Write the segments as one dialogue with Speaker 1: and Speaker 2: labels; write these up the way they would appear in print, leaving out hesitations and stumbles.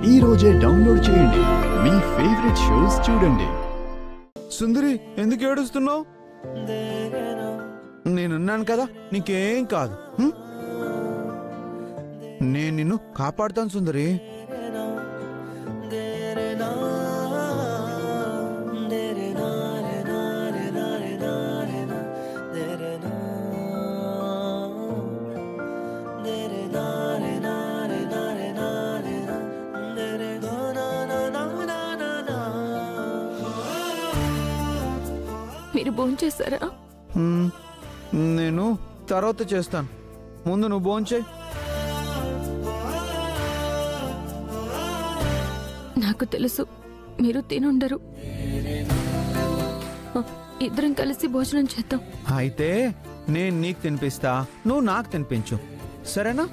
Speaker 1: ఈ రోజే డౌన్లోడ్ చేయండి. మీ ఫేవరెట్ షోస్ చూడండి.
Speaker 2: సుందరి, ఎందుకు ఏడుస్తున్నావు? నేనున్నాను కదా, నీకేం కాదు. నేను నిన్ను కాపాడుతాను సుందరి.
Speaker 3: మీరు భోంచేశారా?
Speaker 2: నేను తర్వాత చేస్తాను, ముందు నువ్వు భోంచే.
Speaker 3: నాకు తెలుసు మీరు తినుండరు. ఇద్దరం కలిసి భోజనం చేద్దాం.
Speaker 2: అయితే నేను నీకు తినిపిస్తా, నువ్వు నాకు తినిపించు, సరేనా?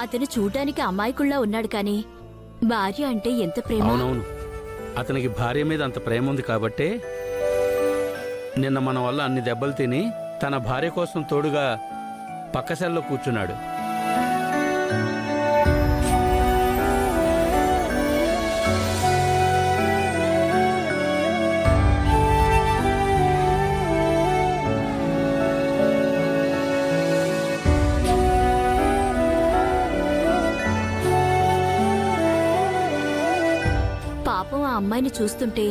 Speaker 4: అతను చూడ్డానికి అమాయకుల్లా ఉన్నాడు కానీ భార్య అంటే ఎంత ప్రేమ.
Speaker 5: అవునవును, అతనికి భార్య మీద అంత ప్రేమ ఉంది కాబట్టే నిన్న మన వల్ల అన్ని దెబ్బలు తిని తన భార్య కోసం తోడుగా పక్క సెల్లో కూర్చున్నాడు.
Speaker 4: పాపం ఆ అమ్మాయిని చూస్తుంటే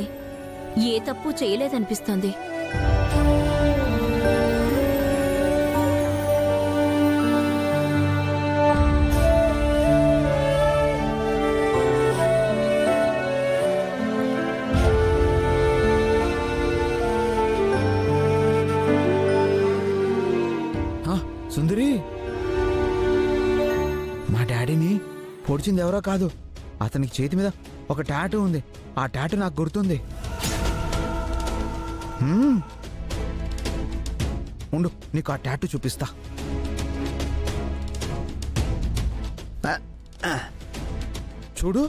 Speaker 4: ఏ తప్పు చేయలేదనిపిస్తోంది.
Speaker 2: సుందరి, మా డాడీని పొడిచింది ఎవరో కాదు, అతనికి చేతి మీద ఒక టాటూ ఉంది. ఆ టాటూ నాకు గుర్తుంది. ఉండు, నీకు ఆ టాటూ చూపిస్తా. చూడు,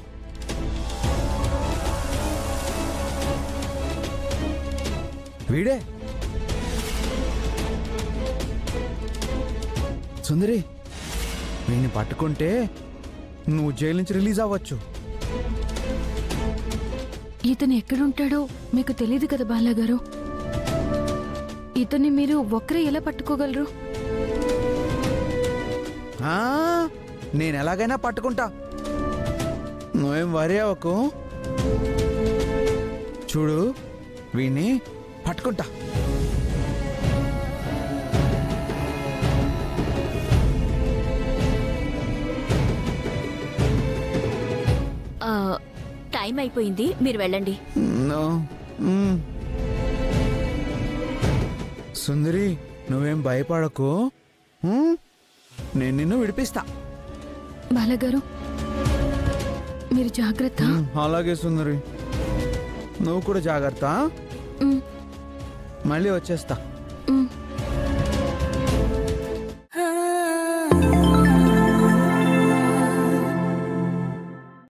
Speaker 2: వీడే. సుందరి, వీడిని పట్టుకుంటే నువ్వు జైలు నుంచి రిలీజ్ అవ్వచ్చు.
Speaker 3: ఇతను ఎక్కడుంటాడో మీకు తెలియదు కదా బాలగారు. ఇతన్ని మీరు ఒక్కరే ఎలా పట్టుకోగలరు?
Speaker 2: నేను ఎలాగైనా పట్టుకుంటా, నువ్వేం వరి అవ్వకు. చూడు, వీణ్ణి పట్టుకుంటా.
Speaker 4: టైం అయిపోయింది, మీరు వెళ్ళండి.
Speaker 2: సుందరి, నువ్వేం భయపడకు, నేను నిన్ను విడిపిస్తా.
Speaker 3: బాలగారు, మీరు జాగ్రత్త.
Speaker 2: అలాగే సుందరి, నువ్వు కూడా జాగ్రత్త. మళ్ళీ వచ్చేస్తా.